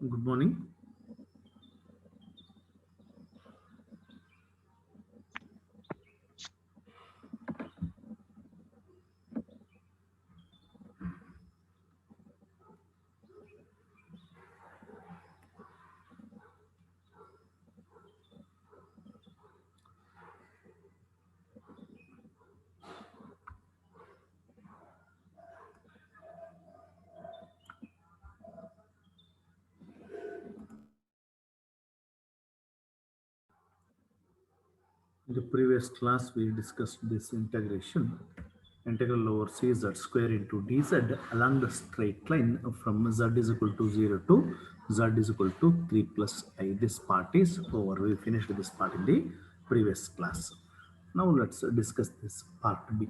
Good morning. In the previous class, we discussed this integration. Integral over c z square into dz along the straight line from z is equal to 0 to z is equal to 3 plus I. This part is over. We finished this part in the previous class. Now let's discuss this part B.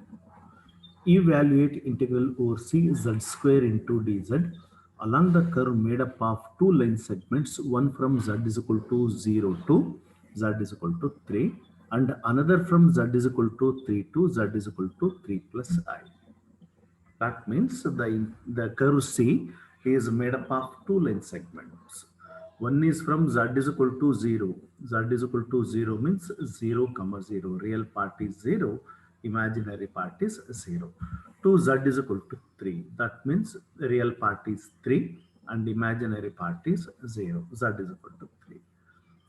Evaluate integral over c z square into dz along the curve made up of two line segments, one from z is equal to 0 to z is equal to 3 and another from z is equal to 3 to z is equal to 3 plus I. That means the curve C is made up of two line segments. One is from z is equal to 0. Z is equal to 0 means 0, comma 0. Real part is 0, imaginary part is 0. To z is equal to 3. That means the real part is 3 and imaginary part is 0. Z is equal to 3.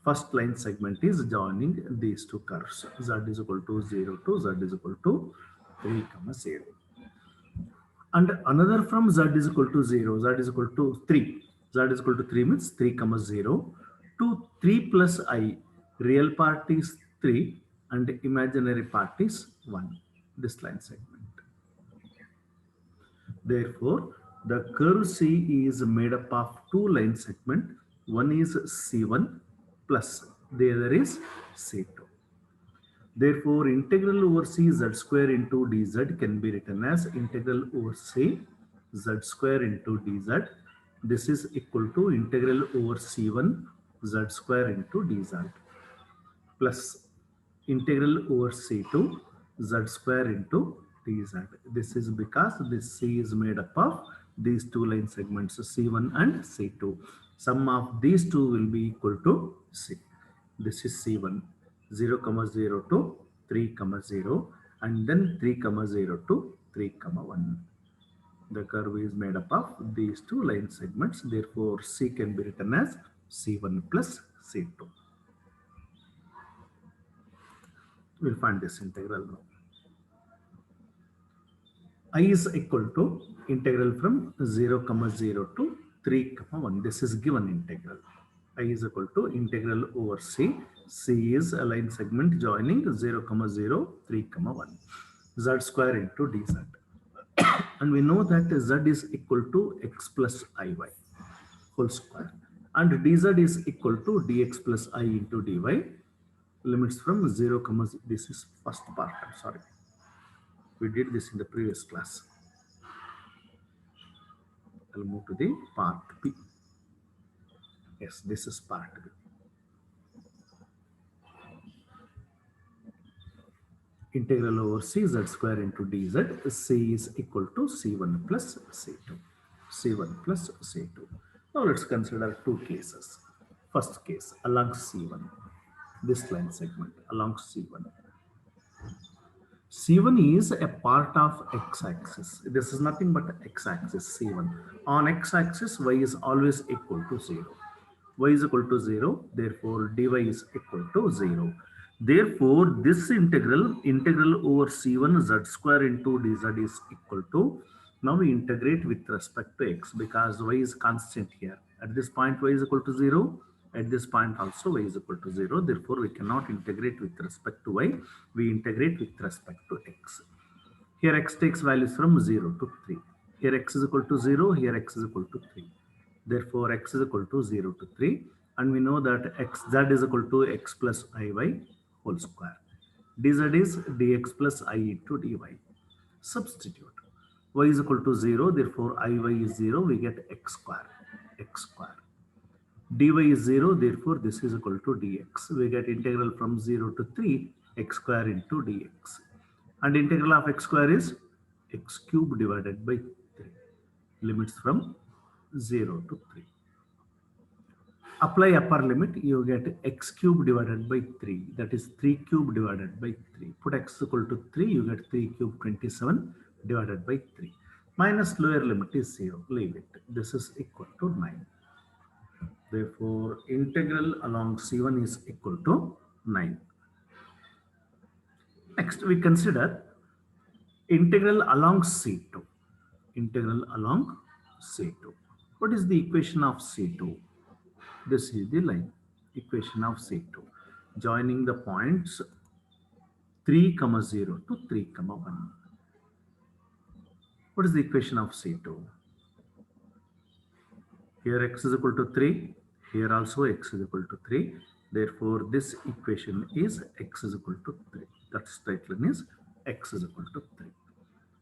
First line segment is joining these two curves. Z is equal to 0 to z is equal to 3, comma 0. And another from z is equal to 0, z is equal to 3. Z is equal to 3 means 3 comma 0 to 3 plus I. Real part is 3 and imaginary part is 1. This line segment. Therefore, the curve C is made up of two line segment. One is C1 plus the other is C2. Therefore, integral over c z square into dz can be written as integral over c z square into dz. This is equal to integral over c1 z square into dz plus integral over c2 z square into dz. This is because this c is made up of these two line segments c1 and c2. Sum of these two will be equal to c. This is c1 0 comma 0 to 3 comma 0 and then 3 comma 0 to 3 comma 1. The curve is made up of these two line segments. Therefore, c can be written as c1 plus c2. We'll find this integral now. I is equal to integral from 0 comma 0 to 3 comma 1. This is given integral. I is equal to integral over c. C is a line segment joining 0 comma 0 3 comma 1 z square into dz. And we know that z is equal to x plus iy whole square and dz is equal to dx plus I into dy. Limits from 0 comma 0. This is first part. I'm sorry, we did this in the previous class. I'll move to the part B. Yes, this is part B. Integral over c z square into dz. C is equal to c1 plus c2. C1 plus c2. Now let's consider two cases. First case, along c1. This line segment along c1. C1 is a part of x-axis. This is nothing but x-axis C1. On x-axis, y is always equal to 0. Y is equal to 0. Therefore, dy is equal to 0. Therefore, this integral over C1 z square into dz is equal to, now we integrate with respect to x because y is constant here. At this point, y is equal to 0. At this point also y is equal to 0. Therefore, we cannot integrate with respect to y. We integrate with respect to x. Here x takes values from 0 to 3. Here x is equal to 0. Here x is equal to 3. Therefore, x is equal to 0 to 3. And we know that z is equal to x plus iy whole square. Dz is dx plus I into dy. Substitute. Y is equal to 0. Therefore, iy is 0. We get x square. X square. Dy is 0, therefore this is equal to dx. We get integral from 0 to 3, x square into dx. And integral of x square is x cube divided by 3. Limits from 0 to 3. Apply upper limit, you get x cube divided by 3. That is 3 cube divided by 3. Put x equal to 3, you get 3 cube 27 divided by 3. Minus lower limit is 0. Leave it. This is equal to 9. Therefore, integral along C1 is equal to 9. Next, we consider integral along C2. Integral along C2. What is the equation of C2? This is the line. Equation of C2. Joining the points 3, 0 to 3, 1. What is the equation of C2? Here x is equal to 3. Here also x is equal to 3. Therefore, this equation is x is equal to 3. That straight line is x is equal to 3.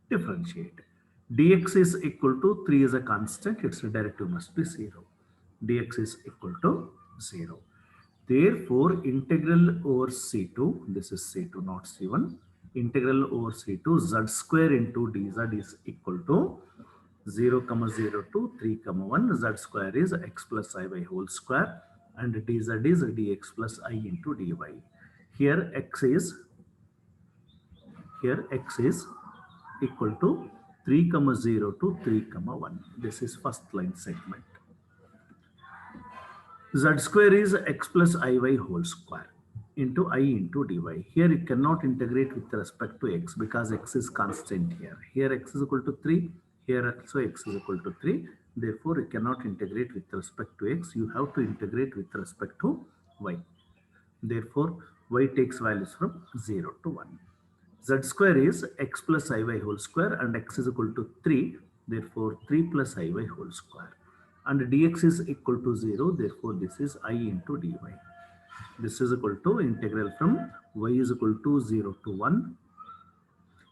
Differentiate. Dx is equal to 3 is a constant. Its derivative must be 0. Dx is equal to 0. Therefore, integral over C2, this is C2 not C1, integral over C2 z square into dz is equal to 0, 0 to 3, 1. Z square is x plus I by whole square and dz is dx plus I into dy. Here x is equal to 3, 0 to 3, 1. This is first line segment. Z square is x plus iy whole square into I into dy. Here it cannot integrate with respect to x because x is constant here. Here x is equal to 3. Here also x is equal to 3. Therefore, you cannot integrate with respect to x. You have to integrate with respect to y. Therefore, y takes values from 0 to 1. Z square is x plus iy whole square and x is equal to 3. Therefore, 3 plus iy whole square. And dx is equal to 0. Therefore, this is I into dy. This is equal to integral from y is equal to 0 to 1.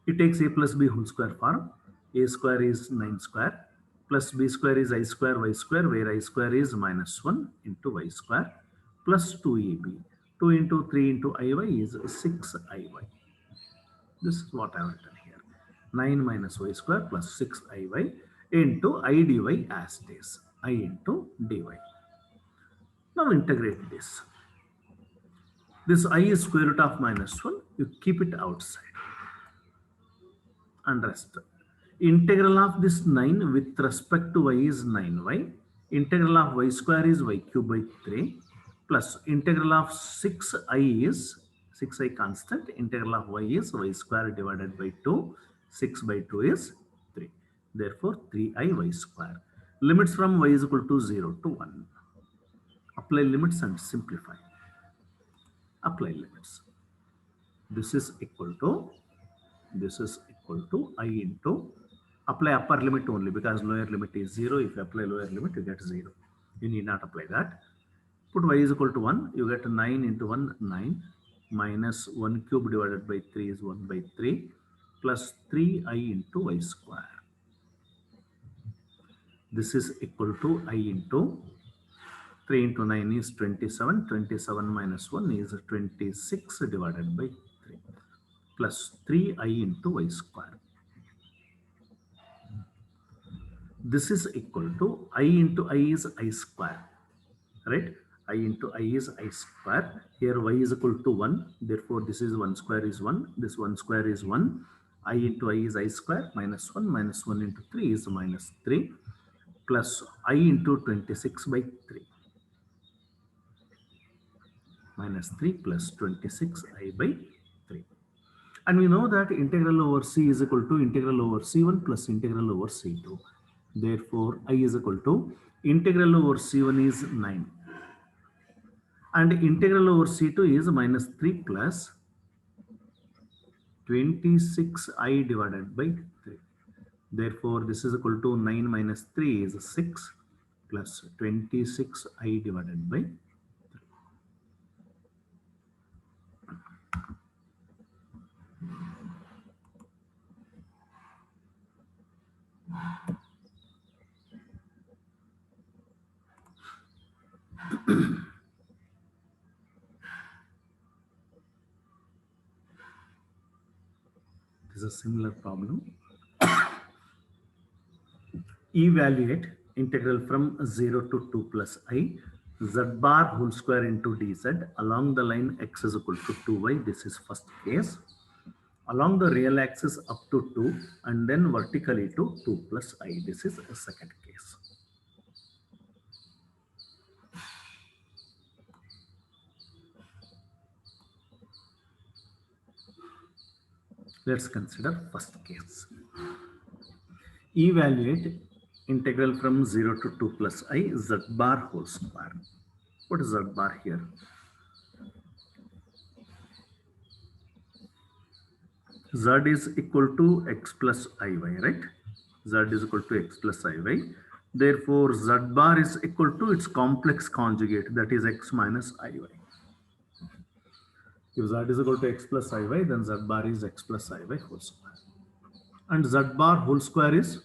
It takes a plus b whole square form. A square is 9 square plus b square is I square y square, where I square is minus 1 into y square plus 2ab. 2 into 3 into iy is 6iy. This is what I have written here. 9 minus y square plus 6iy into I dy as it is. I into dy. Now integrate this. This I is square root of minus 1. You keep it outside. And rest. Integral of this 9 with respect to y is 9y. Integral of y square is y cube by 3. Plus integral of 6i is 6i constant. Integral of y is y square divided by 2. 6 by 2 is 3. Therefore, 3i y square. Limits from y is equal to 0 to 1. Apply limits and simplify. Apply limits. This is equal to I into, apply upper limit only because lower limit is 0. If you apply lower limit, you get 0. You need not apply that. Put y is equal to 1. You get 9 into 1, 9. Minus 1 cube divided by 3 is 1 by 3. Plus 3i into y square. This is equal to I into 3 into 9 is 27. 27 minus 1 is 26 divided by 3. Plus 3i into y square. This is equal to I into I is I square. Right? I into I is I square. Here y is equal to 1. Therefore, this is 1 square is 1. This 1 square is 1. I into I is I square. Minus 1. Minus 1 into 3 is minus 3. Plus I into 26 by 3. Minus 3 plus 26i by 3. And we know that integral over c is equal to integral over c1 plus integral over c2. Therefore, I is equal to integral over c1 is 9. And integral over c2 is minus 3 plus 26i divided by 3. Therefore, this is equal to 9 minus 3 is 6 plus 26i divided by 3. This is a similar problem. Evaluate integral from 0 to 2 plus I z bar whole square into dz along the line x is equal to 2y. This is first case. Along the real axis up to 2 and then vertically to 2 plus I. This is a second case. Let's consider first case. Evaluate integral from 0 to 2 plus I z bar whole square. What is z bar here? Z is equal to x plus iy, right? Z is equal to x plus iy. Therefore, z bar is equal to its complex conjugate, that is x minus iy. If z is equal to x plus iy, then z bar is x plus iy whole square. And z bar whole square is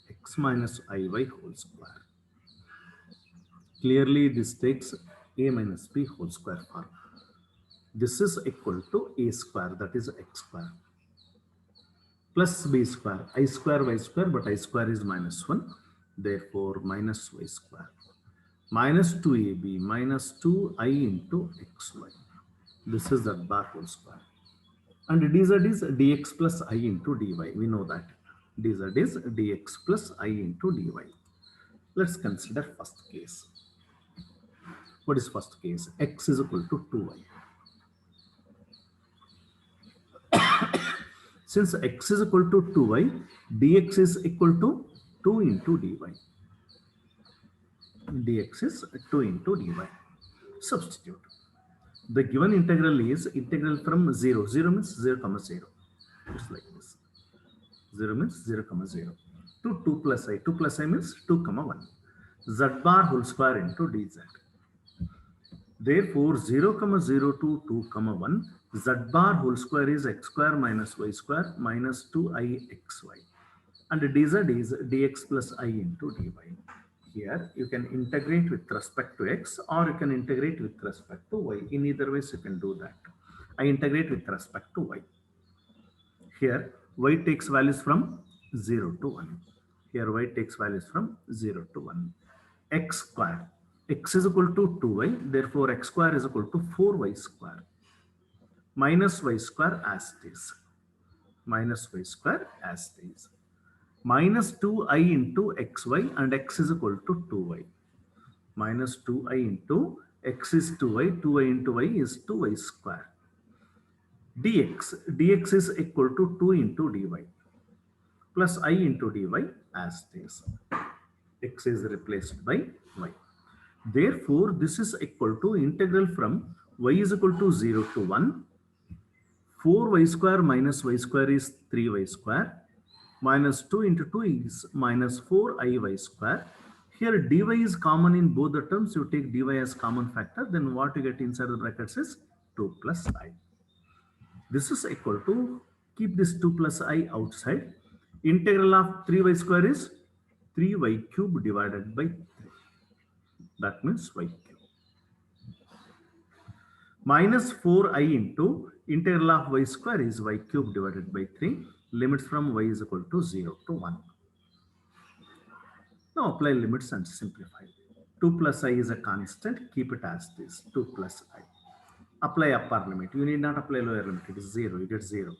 x minus iy whole square. Clearly, this takes a minus b whole square form. This is equal to a square, that is x square, plus b square, I square y square, but I square is minus 1. Therefore, minus y square. Minus 2ab minus 2i into xy. This is z bar whole square. And dz is dx plus I into dy. We know that. Dz is dx plus I into dy. Let's consider first case. What is first case? X is equal to 2y. Since x is equal to 2y, dx is equal to 2 into dy. Dx is 2 into dy. Substitute. The given integral is integral from 0. 0 means 0, 0. Just like this. 0 means 0, 0. To 2 plus I. 2 plus I means 2, 1. Z bar whole square into dz. Therefore, 0, 0 to 2, 1. Z bar whole square is x square minus y square minus 2ixy. And dz is dx plus I into dy. Here, you can integrate with respect to x or you can integrate with respect to y. In either ways, you can do that. I integrate with respect to y. Here, y takes values from 0 to 1. Here, y takes values from 0 to 1. X square. X is equal to 2y. Therefore, x square is equal to 4y square. Minus y square as it is. Minus y square as it is. Minus 2i into xy and x is equal to 2y. Minus 2i into x is 2y. 2i into y is 2y square. Dx is equal to 2 into dy plus I into dy as it is. X is replaced by y. Therefore, this is equal to integral from y is equal to 0 to 1. 4y square minus y square is 3y square. Minus 2 into 2 is minus 4iy square. Here dy is common in both the terms. You take dy as common factor. Then what you get inside the brackets is 2 plus I. This is equal to, keep this 2 plus I outside. Integral of 3y square is 3y cube divided by 3. That means y cube. Minus 4i into integral of y square is y cube divided by 3. Limits from y is equal to 0 to 1. Now apply limits and simplify. 2 plus I is a constant. Keep it as this. 2 plus I. Apply upper limit. You need not apply lower limit. It is 0. You get 0.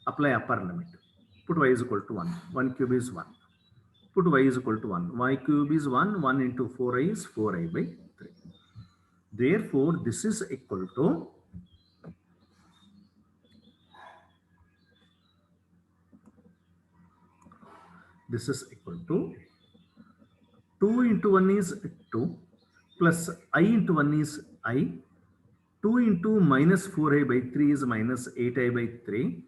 Apply upper limit. Put y is equal to 1. 1 cube is 1. Put y is equal to 1. Y cube is 1. 1 into 4i is 4i by 3. Therefore, this is equal to this is equal to 2 into 1 is 2 plus I into 1 is I. 2 into minus 4i by 3 is minus 8i by 3.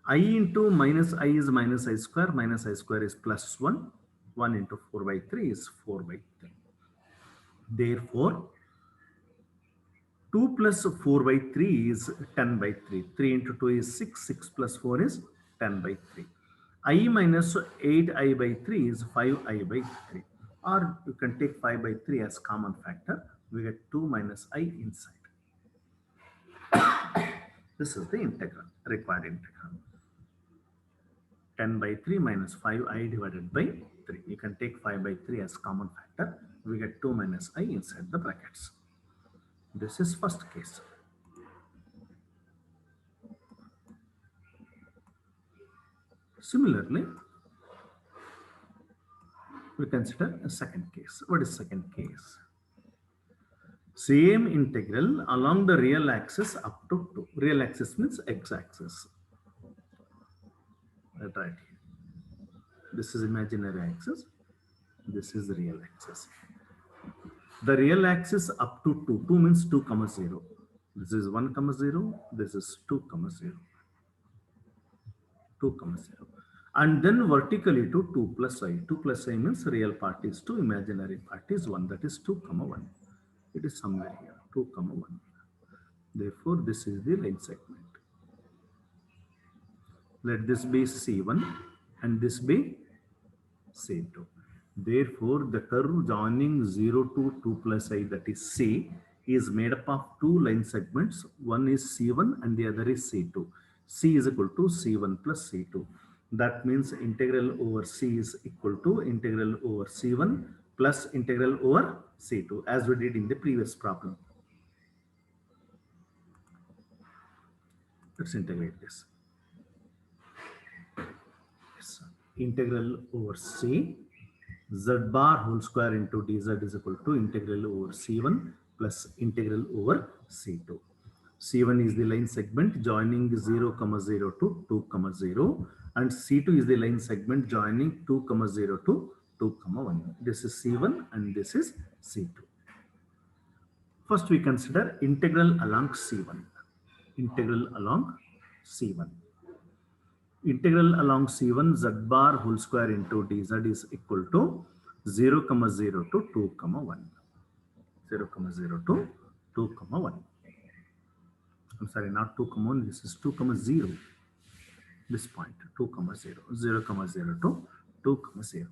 I into minus I is minus I square. Minus I square is plus 1. 1 into 4 by 3 is 4 by 3. Therefore, 2 plus 4 by 3 is 10 by 3. 3 into 2 is 6. 6 plus 4 is 10 by 3. I minus 8i by 3 is 5i by 3. Or you can take 5 by 3 as common factor. We get 2 minus I inside. This is the integral, required integral. 10 by 3 minus 5i divided by 3. You can take 5 by 3 as common factor. We get 2 minus I inside the brackets. This is first case. Similarly, we consider a second case. What is second case? Same integral along the real axis up to 2. Real axis means x-axis. Right. This is imaginary axis. This is the real axis. The real axis up to 2. 2 means 2 comma 0. This is 1 comma 0. This is 2 comma 0. 2 comma 0. And then vertically to 2 plus I. 2 plus I means real part is 2, imaginary part is 1. That is 2 comma 1. It is somewhere here, 2 comma 1. Therefore, this is the line segment. Let this be C1 and this be C2. Therefore, the curve joining 0 to 2 plus I, that is C, is made up of 2 line segments. One is C1 and the other is C2. C is equal to C1 plus C2. That means integral over C is equal to integral over C1 plus integral over C2, as we did in the previous problem. Let's integrate this. Yes. Integral over C, z bar whole square into dz is equal to integral over C1 plus integral over C2. C1 is the line segment joining 0, 0 to 2, 0, and C2 is the line segment joining 2, 0 to 2, 1. This is C1 and this is C2. First, we consider integral along C1. Integral along C1. Integral along C1 z bar whole square into dz is equal to 0, 0 to 2, 1. 0, 0 to 2, 1. I'm sorry, not 2, 1. This is 2, 0. This point 2, 0. 0, 0 to 2, 0.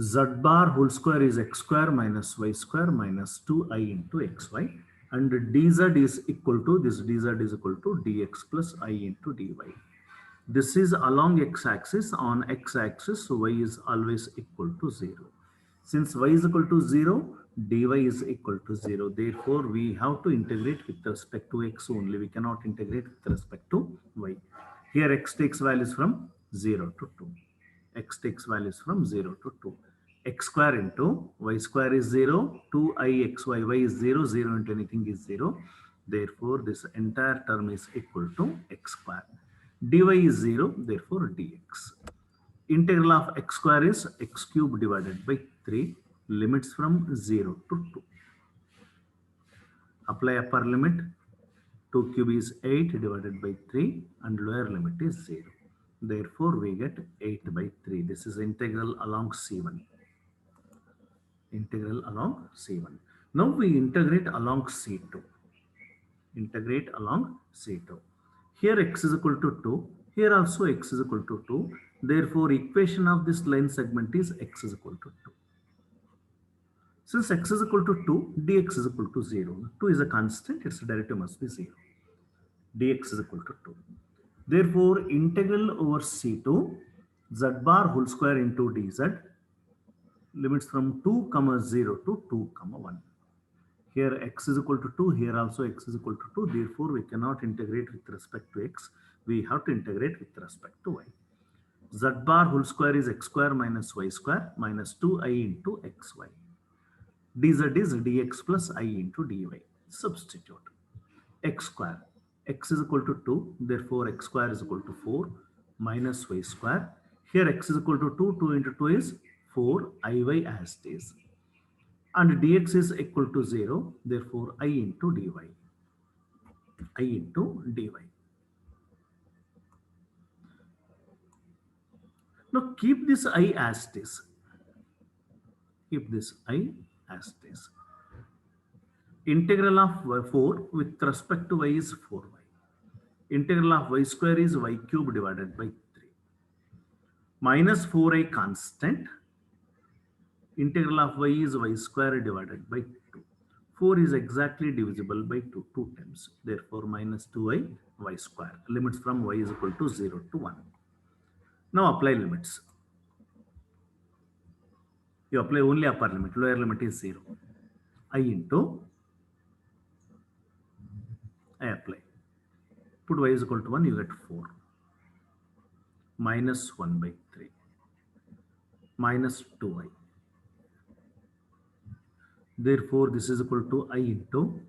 Z bar whole square is x square minus y square minus 2i into xy, and dz is equal to, this dz is equal to dx plus I into dy. This is along x-axis. On x-axis, y is always equal to 0. Since y is equal to 0, dy is equal to 0. Therefore, we have to integrate with respect to x only. We cannot integrate with respect to y. Here, x takes values from 0 to 2. X takes values from 0 to 2. X square into y square is 0. 2i xy, y is 0. 0 into anything is 0. Therefore, this entire term is equal to x square. Dy is 0. Therefore, dx. Integral of x square is x cube divided by 3. Limits from 0 to 2. Apply upper limit. 2 cube is 8 divided by 3 and lower limit is 0. Therefore, we get 8 by 3. This is integral along C1. Integral along C1. Now we integrate along C2. Integrate along C2. Here x is equal to 2. Here also x is equal to 2. Therefore, equation of this line segment is x is equal to 2. Since x is equal to 2, dx is equal to 0. 2 is a constant, its derivative must be 0. Dx is equal to 2. Therefore, integral over C2, z bar whole square into dz, limits from 2, 0 to 2, 1. Here x is equal to 2, here also x is equal to 2. Therefore, we cannot integrate with respect to x. We have to integrate with respect to y. Z bar whole square is x square minus y square minus 2i into xy. Dz is dx plus I into dy. Substitute. X square. X is equal to 2. Therefore, x square is equal to 4 minus y square. Here x is equal to 2. 2 into 2 is 4. Iy as it is. And dx is equal to 0. Therefore, I into dy. I into dy. Now, keep this I as it is. Keep this I as it is. Integral of 4 with respect to y is 4y. Integral of y square is y cube divided by 3. Minus 4i constant. Integral of y is y square divided by 2. 4 is exactly divisible by 2 times. Therefore, minus 2i y square. Limits from y is equal to 0 to 1. Now apply limits. You apply only upper limit, lower limit is 0. I into I apply. Put y is equal to 1, you get 4. Minus 1 by 3. Minus 2i. Therefore, this is equal to I into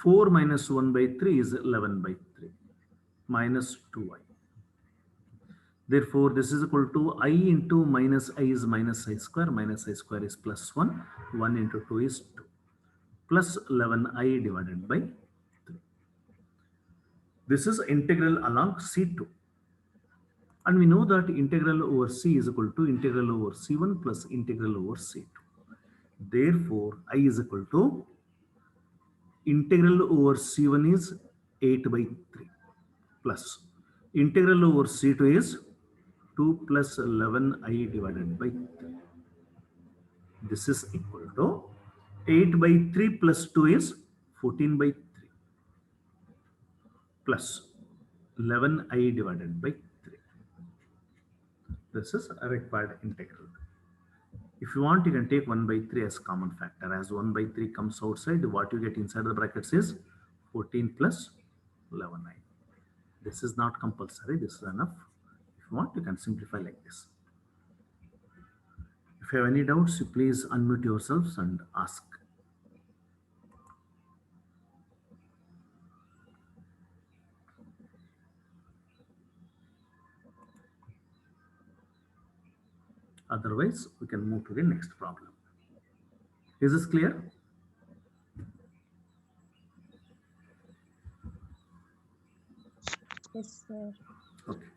4 minus 1 by 3 is 11 by 3. Minus 2i. Therefore, this is equal to I into minus I is minus I square. Minus I square is plus 1. 1 into 2 is 2. Plus 11i divided by 3. This is integral along C2. And we know that integral over C is equal to integral over C1 plus integral over C2. Therefore, I is equal to integral over C1 is 8 by 3 plus integral over C2 is 2 plus 11i divided by 3. This is equal to 8 by 3 plus 2 is 14 by 3 plus 11i divided by 3. This is a required integral. If you want, you can take 1 by 3 as common factor. As 1 by 3 comes outside, what you get inside the brackets is 14 plus 11i. This is not compulsory. This is enough. If you want, you can simplify like this. If you have any doubts, you please unmute yourselves and ask. Otherwise, we can move to the next problem. Is this clear? Yes, sir. Okay.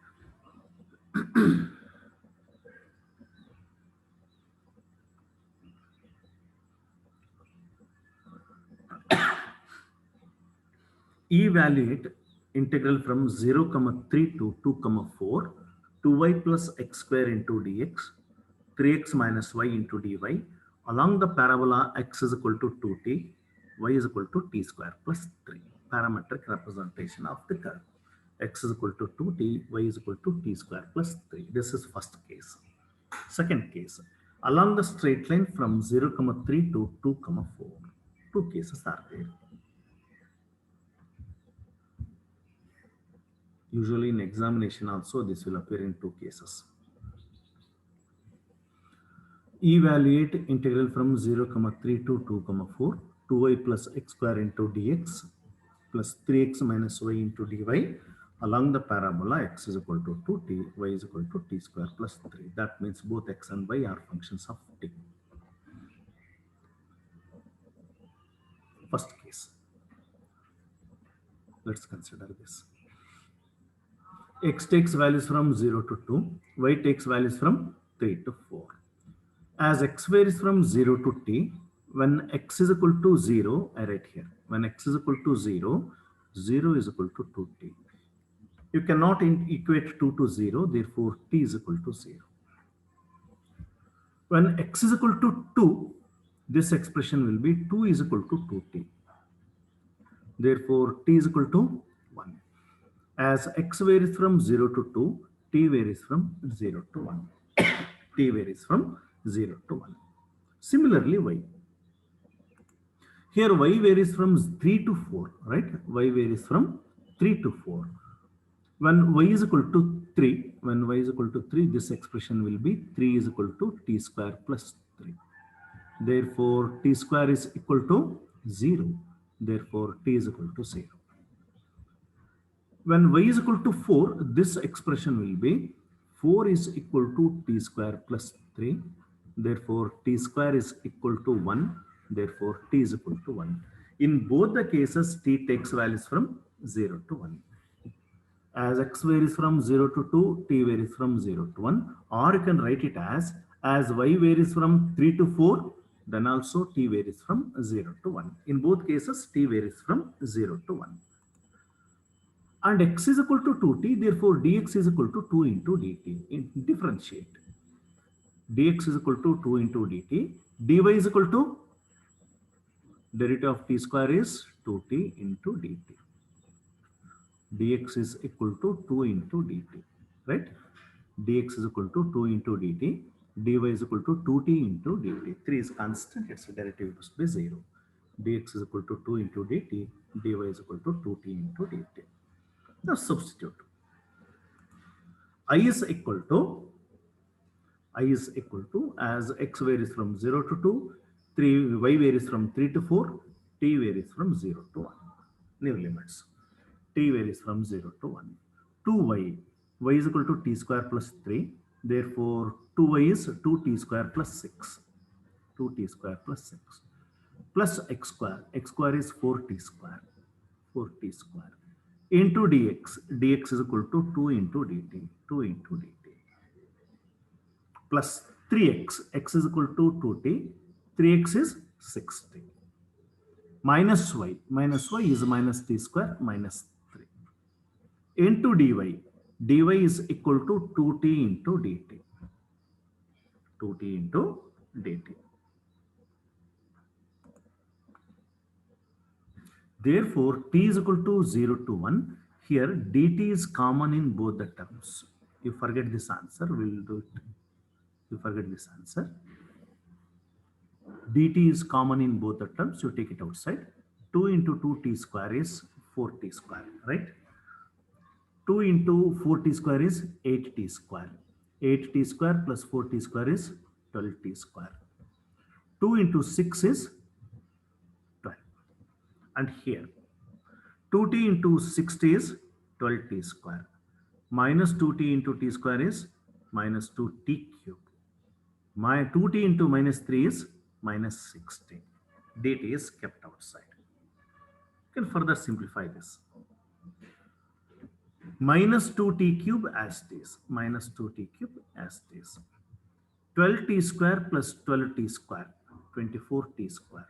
Evaluate integral from 0, 3 to 2, 4 2y plus x square into dx 3x minus y into dy along the parabola x is equal to 2t, y is equal to t square plus 3. Parametric representation of the curve. X is equal to 2t, y is equal to t square plus 3. This is first case. Second case, along the straight line from 0, 3 to 2, 4. Two cases are there. Usually in examination also, this will appear in two cases. Evaluate integral from 0, 3 to 2, 4, 2y plus x square into dx plus 3x minus y into dy along the parabola x is equal to 2t, y is equal to t square plus 3. That means both x and y are functions of t. First case. Let's consider this. X takes values from 0 to 2, y takes values from 3 to 4. As x varies from 0 to t, when x is equal to 0, I write here, when x is equal to 0, 0 is equal to 2t. You cannot equate 2 to 0, therefore t is equal to 0. When x is equal to 2, this expression will be 2 is equal to 2t. Therefore, t is equal to 1. As x varies from 0 to 2, t varies from 0 to 1. T varies from 0 to 1. Similarly, y. Here y varies from 3 to 4, right? Y varies from 3 to 4. When y is equal to 3, this expression will be 3 is equal to t square plus 3. Therefore, t square is equal to 0. Therefore, t is equal to 0. When y is equal to 4, this expression will be 4 is equal to t square plus 3. Therefore, t square is equal to 1. Therefore, t is equal to 1. In both the cases, t takes values from 0 to 1. As x varies from 0 to 2, t varies from 0 to 1. Or you can write it as y varies from 3 to 4, then also t varies from 0 to 1. In both cases, t varies from 0 to 1. And x is equal to 2t, therefore dx is equal to 2 into dt. Differentiate. Dx is equal to 2 into dt. Dy is equal to derivative of t square is 2t into dt. Dx is equal to 2 into dt, right? Dx is equal to 2 into dt. dy is equal to 2t into dt. 3 is constant, its derivative must be 0. Dx is equal to 2 into dt, dy is equal to 2t into dt. Now substitute. I is equal to as x varies from 0 to 2, 3 y varies from 3 to 4, t varies from 0 to 1. New limits. T varies from 0 to 1. 2y, y is equal to t square plus 3. Therefore, 2y is 2t square plus 6. 2t square plus 6. Plus x square. X square is 4t square. 4t square. Into dx. Dx is equal to 2 into dt. 2 into dt. Plus 3x. X is equal to 2t. 3x is 6t. Minus y. Minus y is minus t square minus 3. Into dy. dy is equal to 2t into dt. 2t into dt. Therefore, t is equal to 0 to 1. Here, dt is common in both the terms. You forget this answer, we'll do it. You forget this answer. Dt is common in both the terms, you take it outside. 2 into 2t square is 4t square, right? 2 into 4t square is 8t square. 8t square plus 4t square is 12t square. 2 into 6 is 12. And here, 2t into 6t is 12t square. Minus 2t into t square is minus 2t cube. My 2t into minus 3 is minus 6t. dt is kept outside. You can further simplify this. Minus 2t cube as this. Minus 2t cube as this. 12t square plus 12t square. 24t square.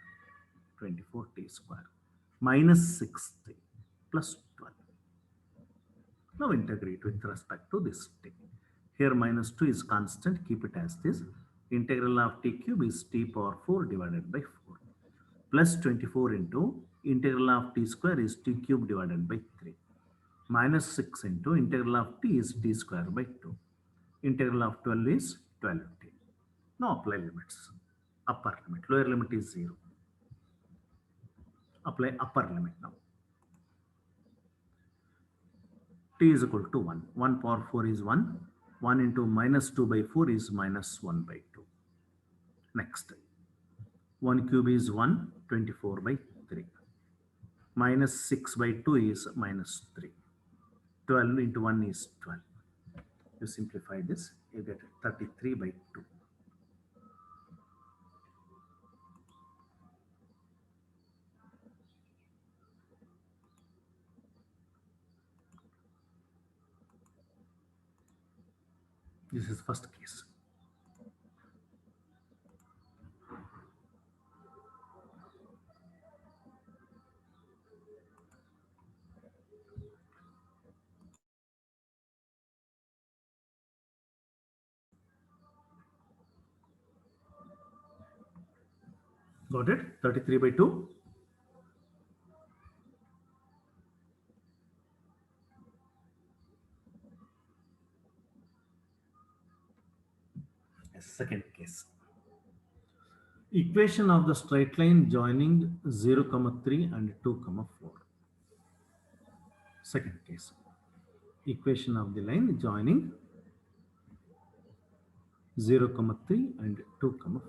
24t square. Minus 6t plus 12. Now integrate with respect to this t. Here minus 2 is constant, keep it as this. Integral of t cube is t power 4 divided by 4. Plus 24 into integral of t square is t cube divided by 3. Minus 6 into integral of t is t square by 2. Integral of 12 is 12t. Now apply limits. Upper limit, lower limit is 0. Apply upper limit now. T is equal to 1. 1 power 4 is 1. 1 into minus 2 by 4 is minus 1 by 2. Next. 1 cube is 1, 24 by 3. Minus 6 by 2 is minus 3. 12 into 1 is 12. You simplify this, you get 33 by 2. This is first case. Got it? 33 by 2. Second case. Equation of the straight line joining 0, 3 and 2, 4. Second case. Equation of the line joining 0, 3 and 2, 4.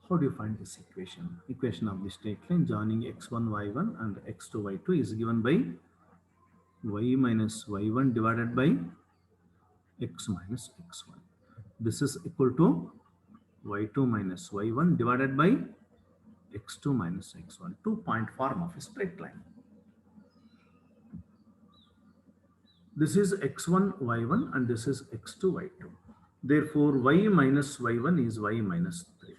How do you find this equation? Equation of the straight line joining x1, y1 and x2, y2 is given by y minus y1 divided by x minus x1. This is equal to y2 minus y1 divided by x2 minus x1. 2-point form of a straight line. This is x1, y1 and this is x2, y2. Therefore, y minus y1 is y minus 3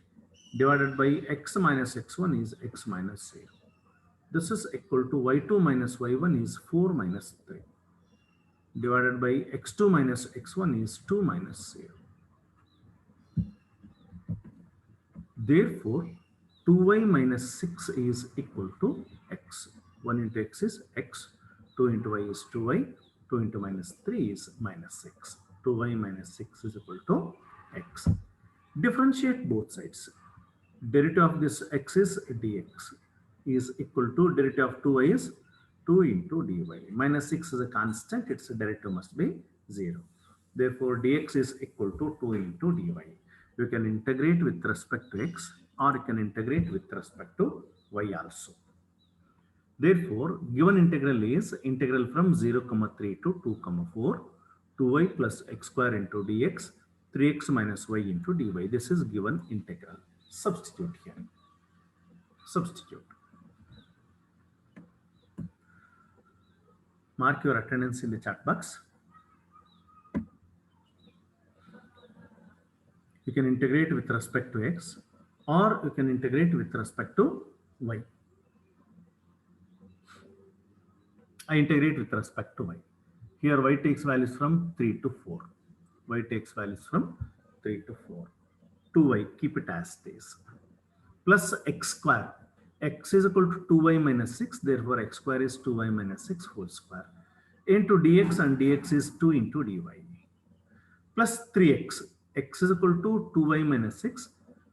divided by x minus x1 is x minus 0. This is equal to y2 minus y1 is 4 minus 3 divided by x2 minus x1 is 2 minus 0. Therefore, 2y minus 6 is equal to x. 1 into x is x, 2 into y is 2y, 2 into minus 3 is minus 6. 2y minus 6 is equal to x. Differentiate both sides. Derivative of this x is dx is equal to derivative of 2y is 2 into dy. Minus 6 is a constant, its derivative must be 0. Therefore, dx is equal to 2 into dy. You can integrate with respect to x or you can integrate with respect to y also. Therefore, given integral is integral from 0, 3 to 2, 4, 2y plus x square into dx, 3x minus y into dy. This is given integral. Substitute here. Substitute. Mark your attendance in the chat box. You can integrate with respect to x or you can integrate with respect to y. I integrate with respect to y. Here y takes values from 3 to 4. Y takes values from 3 to 4. 2y, keep it as it is. Plus x square. X is equal to 2y minus 6. Therefore, x square is 2y minus 6 whole square. Into dx, and dx is 2 into dy. Plus 3x. X is equal to 2y minus 6.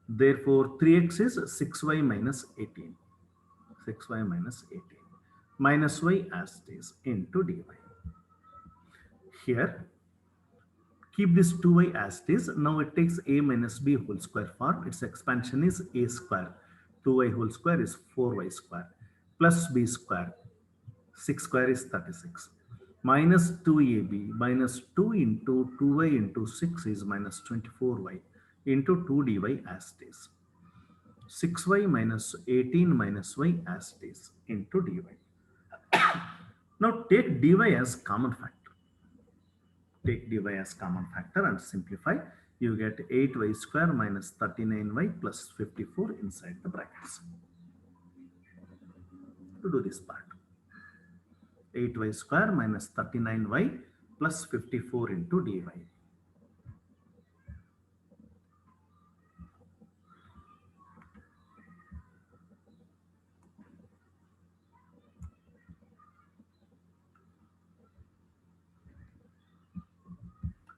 Therefore, 3x is 6y minus 18. 6y minus 18. Minus y as it is into dy. Here, keep this 2y as it is. Now it takes a minus b whole square form. Its expansion is a square. 2y whole square is 4y square. Plus b square. 6 square is 36. Minus 2ab. Minus 2 into 2y into 6 is minus 24y. Into 2 dy as it is. 6y minus 18 minus y as it is. Into dy. Now take dy as common factor. Take dy as common factor and simplify. You get 8y square minus 39y plus 54 inside the brackets. To do this part, 8y square minus 39y plus 54 into dy.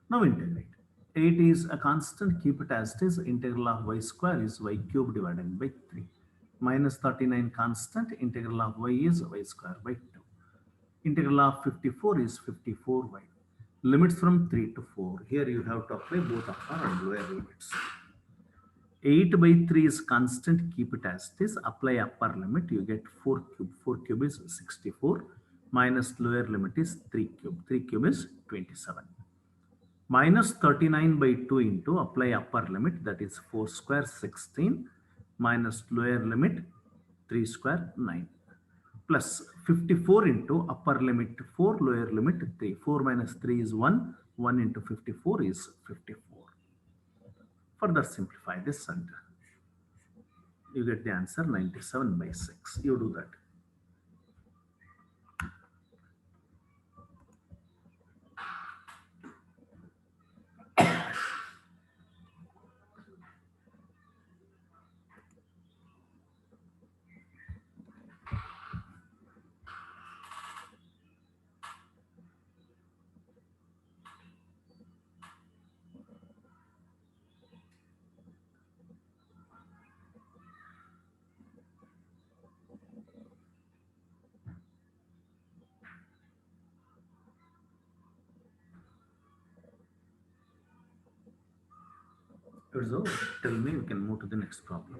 Now integrate. 8 is a constant, keep it as it is. Integral of y square is y cube divided by 3. Minus 39 constant, integral of y is y square by 2. Integral of 54 is 54y. Limits from 3 to 4. Here you have to apply both upper and lower limits. 8 by 3 is constant, keep it as it is. Apply upper limit, you get 4 cube. 4 cube is 64. Minus lower limit is 3 cube. 3 cube is 27. Minus 39 by 2 into apply upper limit, that is 4 square 16 minus lower limit 3 square 9 plus 54 into upper limit 4 lower limit 3. 4 minus 3 is 1. 1 into 54 is 54. Further simplify this and you get the answer 97 by 6. You do that. So tell me, we can move to the next problem.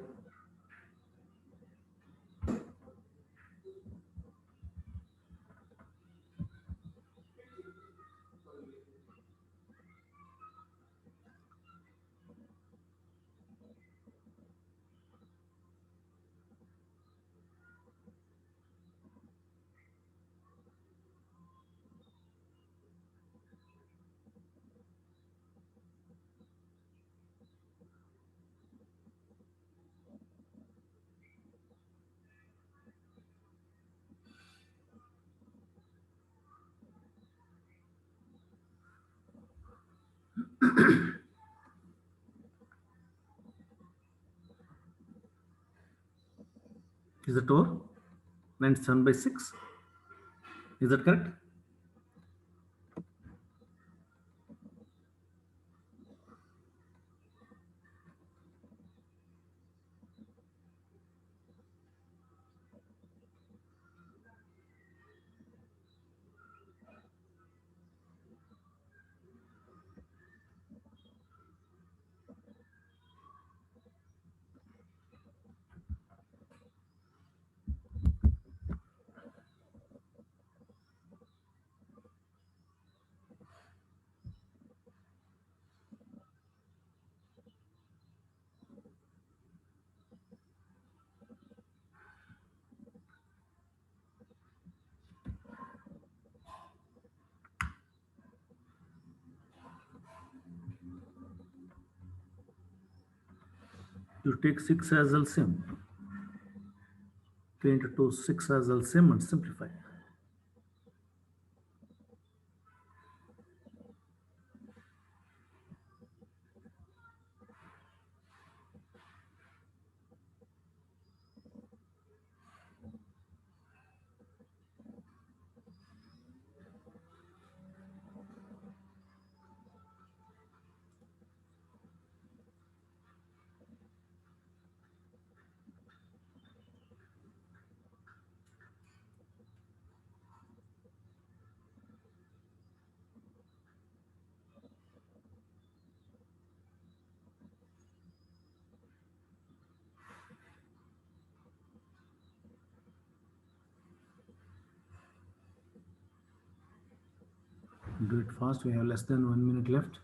Is it over? 97 by 6. Is that correct? You take 6 as LCM. Clean it to 6 as LCM and simplify. Do it fast. We have less than 1 minute left.